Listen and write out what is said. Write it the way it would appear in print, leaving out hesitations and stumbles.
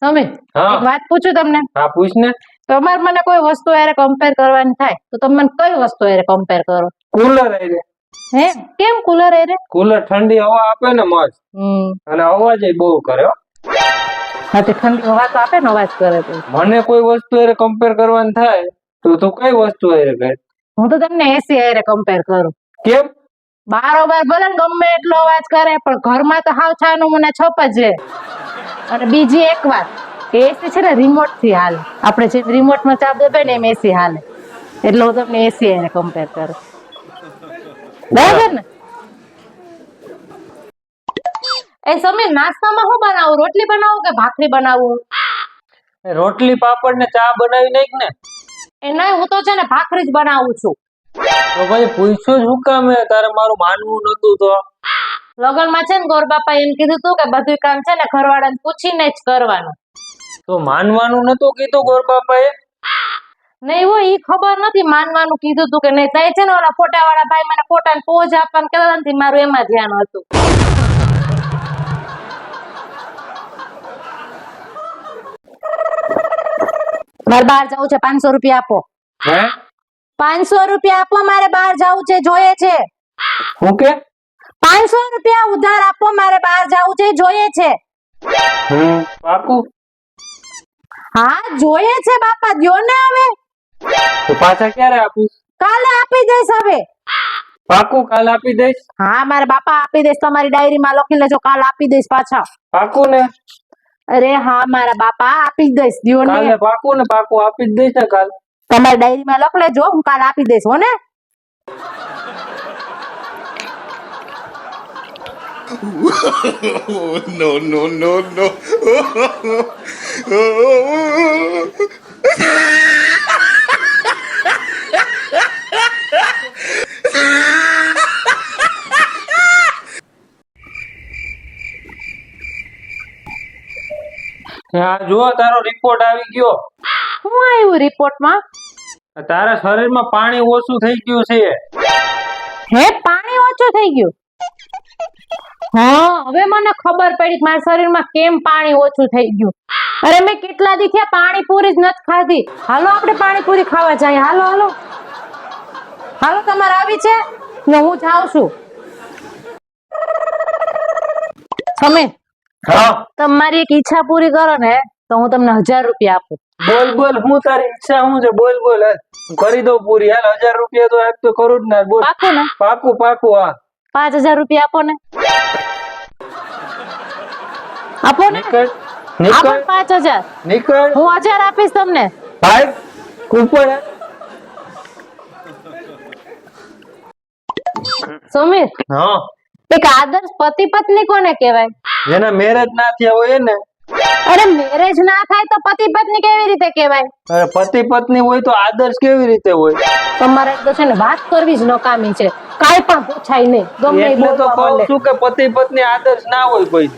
સમીર, હા. એક વાત પૂછું તમને? હા પૂછ ને. તમારે મને કોઈ વસ્તુ હારે કમ્પેર કરવાની થાય તો તમે મને કઈ વસ્તુ હારે કમ્પેર કરો? કુલર આઈ હે કેમ કુલર હારે? કુલર ઠંડી હવા આપે ને મસ્ત, અને અવાજ બહુ કરે હો. હા તે ઠંડી હવા તો આપે ને, અવાજ કરે તો. મને કોઈ વસ્તુ હારે કમ્પેર કરવાનું થાય તો તું કઈ વસ્તુ હારે કહે? હું તો તમને એસી હારે કમ્પેર કરું. કેમ? બારોબાર ભલે ને ગમે એટલો અવાજ કરે પણ ઘરમાં તો હાવ છાનું મને છપ જ છે. અને બીજી એક વાત, એસી છે ને રિમોટ થી હાલે. આપણે જે રિમોટ માં ચાપ દબાવીએ ને એમ એસી હાલે. એટલે હું તમને એસી હારે કમ્પેર કરું. બરાબર ને? એ સમીર, નાસ્તામાં શું બનાવું? રોટલી બનાવું કે ભાખરી બનાવું? રોટલી પાપડ ને ચા બનાવી નાખ ને. એ નહીં, હું તો છે ને ભાખરી જ બનાવું છું. તો ભાઈ પૂછ્યું જ હું કામ હે? તારે મારું માનવું નતું તો? લગનમાં છે ને ગોર બાપા એમ કીધું તું કે બધું કામ છે ને ઘરવાળાને પૂછીને જ કરવાનું. તો માનવાનું નતું કીધું ગોર બાપાએ? નહીં હોય ઈ ખબર નથી, માનવાનું કીધું તું કે નહીં. તઈ છે ને ઓલા ફોટા વાળા ભાઈ મને ફોટાને પોઝ આપવાનું કહેતા નથી, મારું એમાં ધ્યાન હતું. મારે બહાર જવું છે, 500 રૂપિયા આપો. હે? 500 રૂપિયા આપો, મારે બહાર જવું છે, જોઈએ છે. હું કે? 500 રૂપિયા ઉધાર આપો, મારે બહાર જવું છે, જોઈએ છે. પાકું? હા જોઈએ છે બાપા, દ્યો ને હવે. તો પાછા ક્યારે આપીશ? કાલે આપી દઈશ હવે. પાકું કાલ આપી દઈશ? હા મારે બાપા આપી દઈશ, તમારી ડાયરીમાં લખી લેજો, કાલ આપી દઈશ પાછા. પાકું ને? અરે હા મારા બાપા આપી દઈશ, દ્યો ને. કાલે પાકું ને? પાકું આપી જ દઈશ ને કાલ. તમારી ડાયરીમાં લખ લેજો, હું કાલ આપી દઈશ હો ને. No, no, no, no. હા જો તારો રિપોર્ટ આવી ગયો. શું આવ્યું રિપોર્ટમાં? તારા શરીરમાં પાણી ઓછું થઈ ગયું છે. હે, પાણી ઓછું થઈ ગયું? હા હવે મને ખબર પડી કે મારા શરીરમાં કેમ પાણી ઓછું થઈ ગયું. અરે મેં કેટલા દી થયા પાણીપુરી જ નથી ખાધી. હાલો આપણે પાણીપુરી ખાવા જઈએ. હાલો હાલો હાલો, તમારે આવી છે ને હું જાઉં છું. સમીર, હા તમારી એક ઈચ્છા પૂરી કરો ને તો હું તમને 1000 રૂપિયા આપું. બોલ બોલ, હું તારી ઈચ્છા શું છે? બોલ બોલ, હાલ કરી દઉં પૂરી. હાલ 1000 રૂપિયા તો આપ તો કરું જ ને. બોલ. પાકું ને? પાકું પાકું. હા 5000 રૂપિયા આપો ને. આપો ને. નીકળ આપો નીકળ 5000. નીકળ. હું 1000 આપીશ તમને. ભાઈ ઉપર. સમીર, હા, એક આદર્શ પતિ પત્ની કોને કહેવાય? જેના મેરેજ ના થયા હોય ને. અરે મેરેજ ના થાય તો પતિ પત્ની કેવી રીતે કહેવાય? અરે પતિ પત્ની હોય તો આદર્શ કેવી રીતે હોય? તમારે તો છે ને વાત કરવી જ નકામી છે, કાઈ પણ પૂછાય નહીં, ગમે એ એટલે તો બોલવા કહું માંડે. છું કે પતિ પત્ની આદર્શ ના હોય કોઈ.